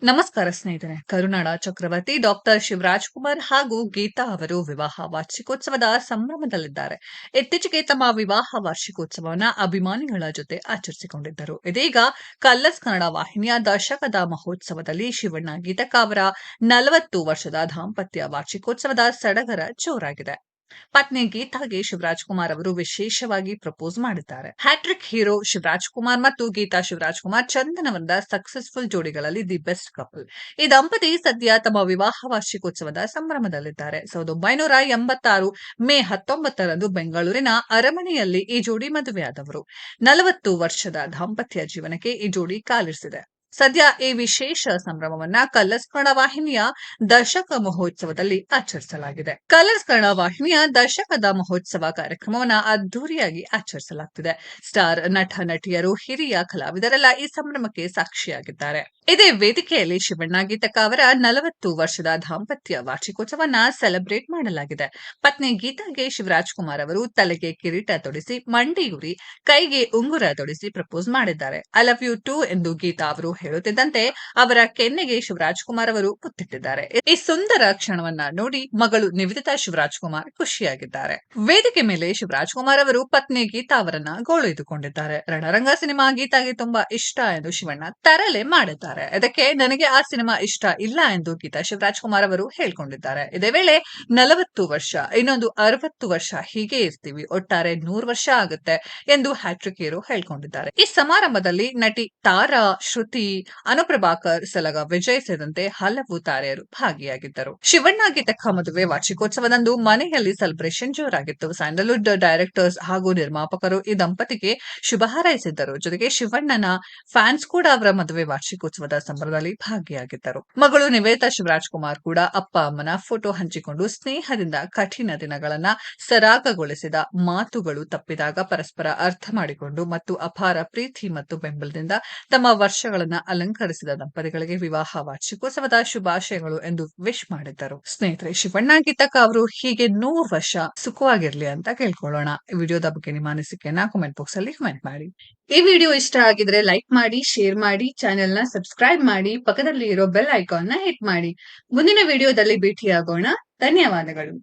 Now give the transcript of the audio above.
ನಮಸ್ಕಾರ ಸ್ನೇಹಿತರೆ. ಕರುನಾಡ ಚಕ್ರವರ್ತಿ ಡಾಕ್ಟರ್ ಶಿವರಾಜ್ ಕುಮಾರ್ ಹಾಗೂ ಗೀತಾ ಅವರು ವಿವಾಹ ವಾರ್ಷಿಕೋತ್ಸವದ ಸಂಭ್ರಮದಲ್ಲಿದ್ದಾರೆ. ಇತ್ತೀಚೆಗೆ ತಮ್ಮ ವಿವಾಹ ವಾರ್ಷಿಕೋತ್ಸವವನ್ನು ಅಭಿಮಾನಿಗಳ ಜೊತೆ ಆಚರಿಸಿಕೊಂಡಿದ್ದರು. ಇದೀಗ ಕಲರ್ಸ್ ಕನ್ನಡ ವಾಹಿನಿಯ ದಶಕದ ಮಹೋತ್ಸವದಲ್ಲಿ ಶಿವಣ್ಣ ಗೀತಕ್ಕ ಅವರ 40 ವರ್ಷದ ದಾಂಪತ್ಯ ವಾರ್ಷಿಕೋತ್ಸವದ ಸಡಗರ ಜೋರಾಗಿದೆ. ಪತ್ನಿ ಗೀತಾಗೆ ಶಿವರಾಜ್ ಕುಮಾರ್ ಅವರು ವಿಶೇಷವಾಗಿ ಪ್ರಪೋಸ್ ಮಾಡಿದ್ದಾರೆ. ಹ್ಯಾಟ್ರಿಕ್ ಹೀರೋ ಶಿವರಾಜ್ ಕುಮಾರ್ ಮತ್ತು ಗೀತಾ ಶಿವರಾಜ್ ಕುಮಾರ್ ಚಂದನವನದ ಸಕ್ಸಸ್ಫುಲ್ ಜೋಡಿಗಳಲ್ಲಿ ದಿ ಬೆಸ್ಟ್ ಕಪಲ್. ಈ ದಂಪತಿ ಸದ್ಯ ತಮ್ಮ ವಿವಾಹ ವಾರ್ಷಿಕೋತ್ಸವದ ಸಂಭ್ರಮದಲ್ಲಿದ್ದಾರೆ. 1986 ಮೇ 19ರಂದು ಬೆಂಗಳೂರಿನ ಅರಮನೆಯಲ್ಲಿ ಈ ಜೋಡಿ ಮದುವೆಯಾದವರು. 40 ವರ್ಷದ ದಾಂಪತ್ಯ ಜೀವನಕ್ಕೆ ಈ ಜೋಡಿ ಕಾಲಿರಿಸಿದೆ. ಸದ್ಯ ಈ ವಿಶೇಷ ಸಂಭ್ರಮವನ್ನ ಕಲರ್ಸ್ ಕನ್ನಡ ವಾಹಿನಿಯ ದಶಕ ಮಹೋತ್ಸವದಲ್ಲಿ ಆಚರಿಸಲಾಗಿದೆ. ಕಲರ್ಸ್ ಕನ್ನಡ ವಾಹಿನಿಯ ದಶಕದ ಮಹೋತ್ಸವ ಕಾರ್ಯಕ್ರಮವನ್ನು ಅದ್ದೂರಿಯಾಗಿ ಆಚರಿಸಲಾಗುತ್ತಿದೆ. ಸ್ಟಾರ್ ನಟ ನಟಿಯರು, ಹಿರಿಯ ಕಲಾವಿದರೆಲ್ಲ ಈ ಸಂಭ್ರಮಕ್ಕೆ ಸಾಕ್ಷಿಯಾಗಿದ್ದಾರೆ. ಇದೇ ವೇದಿಕೆಯಲ್ಲಿ ಶಿವಣ್ಣ ಗೀತಕ್ಕ ಅವರ 40 ವರ್ಷದ ದಾಂಪತ್ಯ ವಾರ್ಷಿಕೋತ್ಸವನ್ನ ಸೆಲೆಬ್ರೇಟ್ ಮಾಡಲಾಗಿದೆ. ಪತ್ನಿ ಗೀತಾಗೆ ಶಿವರಾಜ್ ಕುಮಾರ್ ಅವರು ತಲೆಗೆ ಕಿರೀಟ ತೊಡಿಸಿ, ಮಂಡಿಯೂರಿ, ಕೈಗೆ ಉಂಗುರ ತೊಡಿಸಿ ಪ್ರಪೋಸ್ ಮಾಡಿದ್ದಾರೆ. ಐ ಲವ್ ಯು ಟೂ ಎಂದು ಗೀತಾ ಅವರು ಹೇಳುತ್ತಿದ್ದಂತೆ ಅವರ ಕೆನ್ನೆಗೆ ಶಿವರಾಜ್ ಕುಮಾರ್ ಅವರು ಮುತ್ತಿಟ್ಟಿದ್ದಾರೆ. ಈ ಸುಂದರ ಕ್ಷಣವನ್ನ ನೋಡಿ ಮಗಳು ನಿವೇದಿತಾ ಶಿವರಾಜ್ ಕುಮಾರ್ ಖುಷಿಯಾಗಿದ್ದಾರೆ. ವೇದಿಕೆ ಮೇಲೆ ಶಿವರಾಜ್ ಕುಮಾರ್ ಅವರು ಪತ್ನಿ ಗೀತಾ ಅವರನ್ನ ಗೋಳೈದುಕೊಂಡಿದ್ದಾರೆ. ರಣರಂಗ ಸಿನಿಮಾ ಗೀತಾಗೆ ತುಂಬಾ ಇಷ್ಟ ಎಂದು ಶಿವಣ್ಣ ತರಲೆ ಮಾಡಿದ್ದಾರೆ. ಅದಕ್ಕೆ ನನಗೆ ಆ ಸಿನಿಮಾ ಇಷ್ಟ ಇಲ್ಲ ಎಂದು ಗೀತಾ ಶಿವರಾಜ್ ಕುಮಾರ್ ಅವರು ಹೇಳ್ಕೊಂಡಿದ್ದಾರೆ. ಇದೇ ವೇಳೆ 40 ವರ್ಷ, ಇನ್ನೊಂದು 60 ವರ್ಷ ಹೀಗೆ ಇರ್ತೀವಿ, ಒಟ್ಟಾರೆ 100 ವರ್ಷ ಆಗುತ್ತೆ ಎಂದು ಹ್ಯಾಟ್ರಿಕ್ ಹೀರೋ ಹೇಳ್ಕೊಂಡಿದ್ದಾರೆ. ಈ ಸಮಾರಂಭದಲ್ಲಿ ನಟಿ ತಾರಾ, ಶ್ರುತಿ, ಅನುಪ್ರಭಾಕರ್, ಸಲಗ ವಿಜಯ್ ಸೇರಿದಂತೆ ಹಲವು ತಾರೆಯರು ಭಾಗಿಯಾಗಿದ್ದರು. ಶಿವಣ್ಣ ಗೀತಕ್ಕ ಮದುವೆ ವಾರ್ಷಿಕೋತ್ಸವದಂದು ಮನೆಯಲ್ಲಿ ಸೆಲೆಬ್ರೇಷನ್ ಜೋರಾಗಿತ್ತು. ಸ್ಯಾಂಡಲ್ವುಡ್ ಡೈರೆಕ್ಟರ್ಸ್ ಹಾಗೂ ನಿರ್ಮಾಪಕರು ಈ ದಂಪತಿಗೆ ಶುಭ ಹಾರೈಸಿದ್ದರು. ಜೊತೆಗೆ ಶಿವಣ್ಣನ ಫ್ಯಾನ್ಸ್ ಕೂಡ ಅವರ ಮದುವೆ ವಾರ್ಷಿಕೋತ್ಸವದ ಸಂಭ್ರಮದಲ್ಲಿ ಭಾಗಿಯಾಗಿದ್ದರು. ಮಗಳು ನಿವೇದಿತಾ ಶಿವರಾಜ್ ಕುಮಾರ್ ಕೂಡ ಅಪ್ಪ ಅಮ್ಮನ ಫೋಟೋ ಹಂಚಿಕೊಂಡು ಸ್ನೇಹದಿಂದ ಕಠಿಣ ದಿನಗಳನ್ನ ಸರಾಗಗೊಳಿಸಿದ, ಮಾತುಗಳು ತಪ್ಪಿದಾಗ ಪರಸ್ಪರ ಅರ್ಥ ಮಾಡಿಕೊಂಡು ಮತ್ತು ಅಪಾರ ಪ್ರೀತಿ ಮತ್ತು ಬೆಂಬಲದಿಂದ ತಮ್ಮ ವರ್ಷಗಳನ್ನ ಅಲಂಕರಿಸಿದ ದಂಪತಿಗಳಿಗೆ ವಿವಾಹ ವಾರ್ಷಿಕೋತ್ಸವದ ಶುಭಾಶಯಗಳು ಎಂದು ವಿಶ್ ಮಾಡಿದ್ದರು. ಸ್ನೇಹಿತರೆ, ಶಿವಣ್ಣ ಗೀತಕ್ಕ ಅವರು ಹೀಗೆ 100 ವರ್ಷ ಸುಖವಾಗಿರ್ಲಿ ಅಂತ ಕೇಳ್ಕೊಳ್ಳೋಣ. ಈ ವಿಡಿಯೋದ ಬಗ್ಗೆ ನಿಮ್ಮ ಅನಿಸಿಕೆಯನ್ನ ಕಾಮೆಂಟ್ ಬಾಕ್ಸ್ ಅಲ್ಲಿ ಕಮೆಂಟ್ ಮಾಡಿ. ಈ ವಿಡಿಯೋ ಇಷ್ಟ ಆಗಿದ್ರೆ ಲೈಕ್ ಮಾಡಿ, ಶೇರ್ ಮಾಡಿ, ಚಾನೆಲ್ ನ ಸಬ್ಸ್ಕ್ರೈಬ್ ಮಾಡಿ, ಪಕ್ಕದಲ್ಲಿ ಇರೋ ಬೆಲ್ ಐಕಾನ್ ನ ಹಿಟ್ ಮಾಡಿ. ಮುಂದಿನ ವಿಡಿಯೋದಲ್ಲಿ ಭೇಟಿಯಾಗೋಣ. ಧನ್ಯವಾದಗಳು.